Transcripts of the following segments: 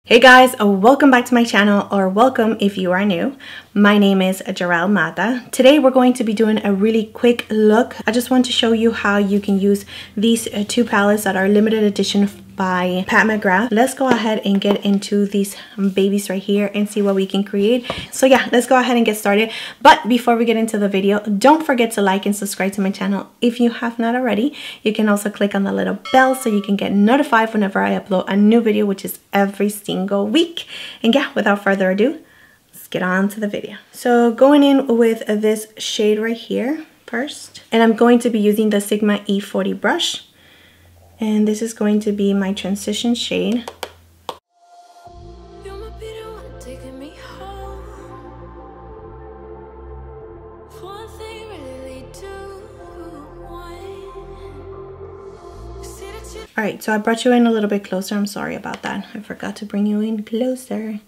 Hey guys, welcome back to my channel, or welcome if you are new. My name is Gerel Matta. Today we're going to be doing a really quick look. I just want to show you how you can use these two palettes that are limited edition by Pat McGrath. Let's go ahead and get into these babies right here and see what we can create. So yeah, let's go ahead and get started. But before we get into the video, don't forget to like and subscribe to my channel if you have not already. You can also click on the little bell so you can get notified whenever I upload a new video, which is every single week. And yeah, without further ado, let's get on to the video. So going in with this shade right here first, and I'm going to be using the Sigma E40 brush. And this is going to be my transition shade. Alright, so I brought you in a little bit closer. I'm sorry about that. I forgot to bring you in closer.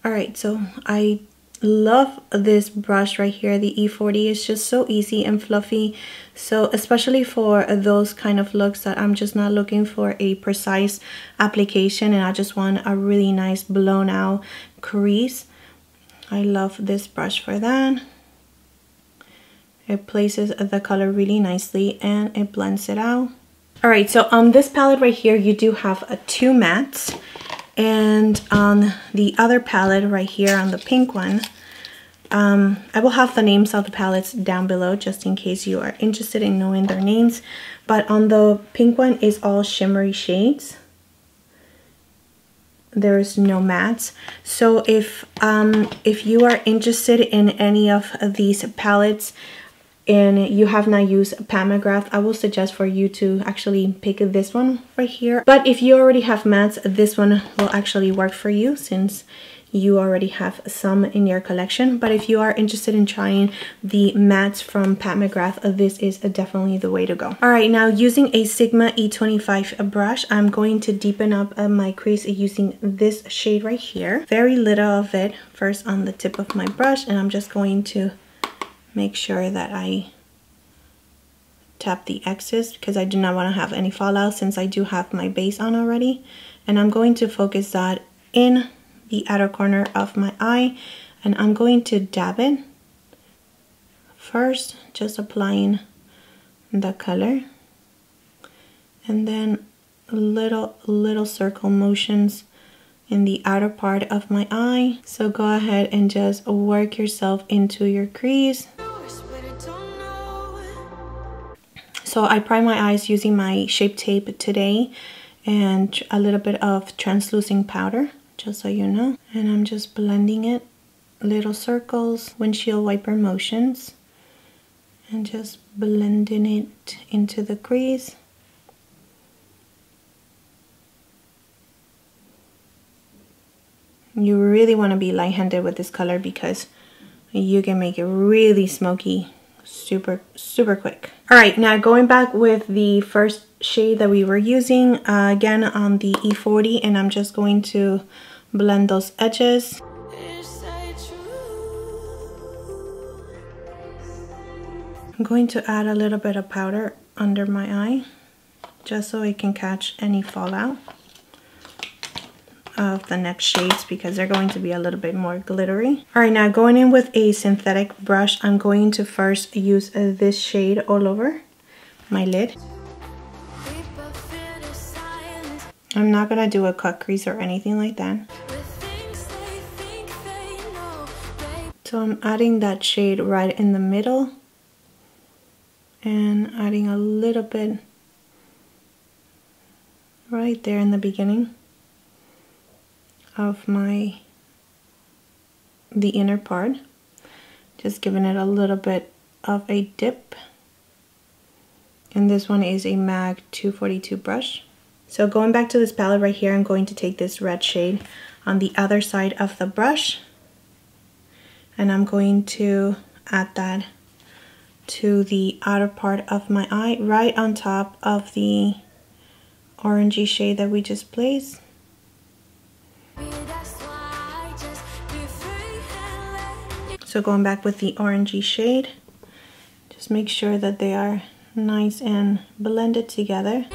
Alright, so I love this brush right here, the E40. It's just so easy and fluffy, so especially for those kind of looks that I'm just not looking for a precise application and I just want a really nice blown out crease. I love this brush for that. It places the color really nicely and it blends it out. Alright, so on this palette right here you do have two mattes, and on the other palette right here, on the pink one, I will have the names of the palettes down below just in case you are interested in knowing their names. But on the pink one is all shimmery shades. There is no mattes. So if you are interested in any of these palettes and you have not used Pat McGrath, I will suggest for you to actually pick this one right here. But if you already have mattes, this one will actually work for you since you already have some in your collection. But if you are interested in trying the mattes from Pat McGrath, this is definitely the way to go. Alright, now using a Sigma E25 brush, I'm going to deepen up my crease using this shade right here. Very little of it first on the tip of my brush, and I'm just going to make sure that I tap the excess because I do not want to have any fallout since I do have my base on already. And I'm going to focus that in the outer corner of my eye, and I'm going to dab it first, just applying the color, and then little circle motions in the outer part of my eye. So go ahead and just work yourself into your crease. So I prime my eyes using my Shape Tape today and a little bit of translucent powder, just so you know. And I'm just blending it, little circles, windshield wiper motions, and just blending it into the crease. You really want to be light-handed with this color because you can make it really smoky super quick. Alright, now going back with the first shade that we were using, again on the E40, and I'm just going to blend those edges. I'm going to add a little bit of powder under my eye just so it can catch any fallout of the next shades because they're going to be a little bit more glittery. Alright, now going in with a synthetic brush, I'm going to first use this shade all over my lid. I'm not gonna do a cut crease or anything like that. So I'm adding that shade right in the middle and adding a little bit right there in the beginning of the inner part, just giving it a little bit of a dip. And this one is a MAG 242 brush. So going back to this palette right here, I'm going to take this red shade on the other side of the brush, and I'm going to add that to the outer part of my eye, right on top of the orangey shade that we just placed. So going back with the orangey shade, just make sure that they are nice and blended together.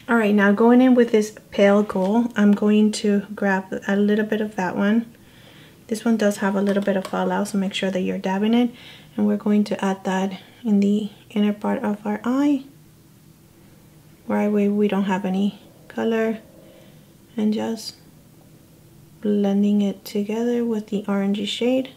All right, now going in with this pale gold, I'm going to grab a little bit of that one. This one does have a little bit of fallout, so make sure that you're dabbing it. And we're going to add that in the inner part of our eye, where we don't have any color, and just blending it together with the orangey shade.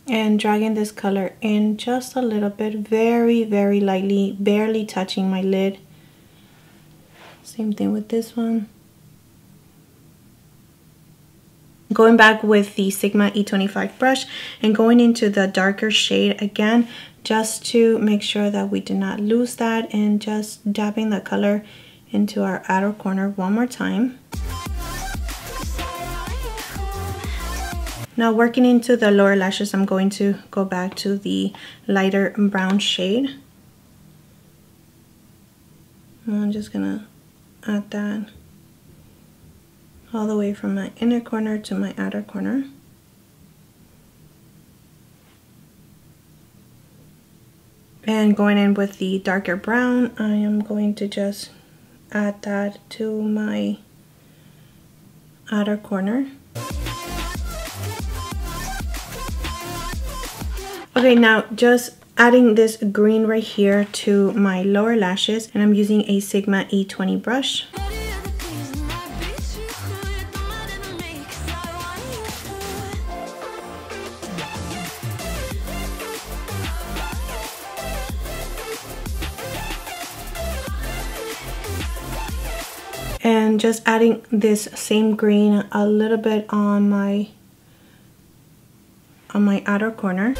And dragging this color in just a little bit, very, very lightly, barely touching my lid. Same thing with this one. Going back with the Sigma E25 brush and going into the darker shade again, just to make sure that we do not lose that, and just dabbing the color into our outer corner one more time. Now working into the lower lashes, I'm going to go back to the lighter brown shade. And I'm just gonna add that all the way from my inner corner to my outer corner. And going in with the darker brown, I am going to just add that to my outer corner. Okay, now just adding this green right here to my lower lashes, and I'm using a Sigma E20 brush. And just adding this same green a little bit on my outer corner.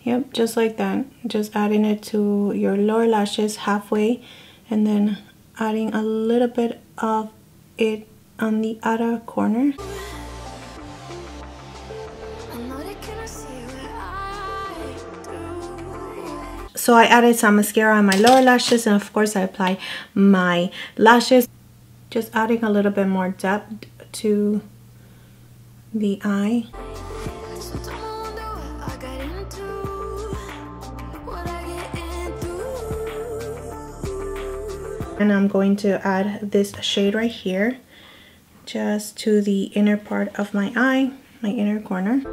Yep, just like that. Just adding it to your lower lashes halfway, and then adding a little bit of it on the outer corner. So I added some mascara on my lower lashes, and of course I apply my lashes. Just adding a little bit more depth to the eye. And I'm going to add this shade right here, just to the inner part of my eye, my inner corner.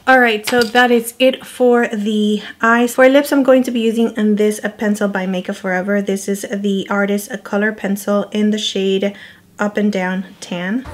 Alright, so that is it for the eyes. For lips, I'm going to be using this pencil by Makeup Forever. This is the Artist Color Pencil in the shade Up and Down Tan.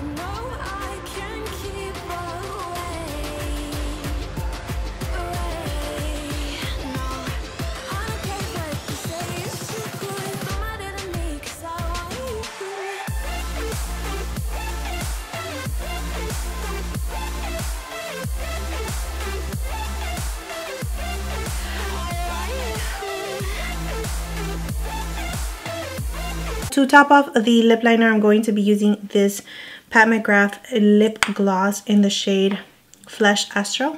To top off the lip liner, I'm going to be using this Pat McGrath lip gloss in the shade Flesh Astral.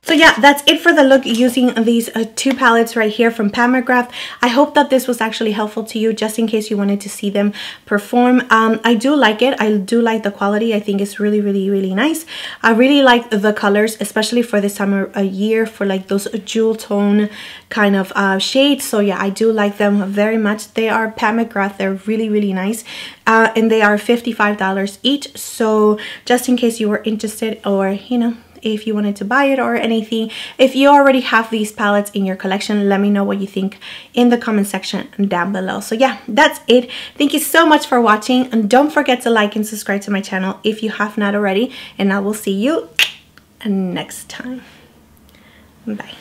So yeah, that's it for the look using these two palettes right here from Pat McGrath. I hope that this was actually helpful to you, just in case you wanted to see them perform. I do like it. I do like the quality. I think it's really, really, really nice. I really like the colors, especially for this time of year, for like those jewel tone kind of shades. So yeah, I do like them very much. They are Pat McGrath. They're really, really nice. And they are $55 each. So just in case you were interested, or you know, if you wanted to buy it or anything, if you already have these palettes in your collection, let me know what you think in the comment section down below. So yeah, that's it. Thank you so much for watching, and don't forget to like and subscribe to my channel if you have not already, and I will see you next time. Bye.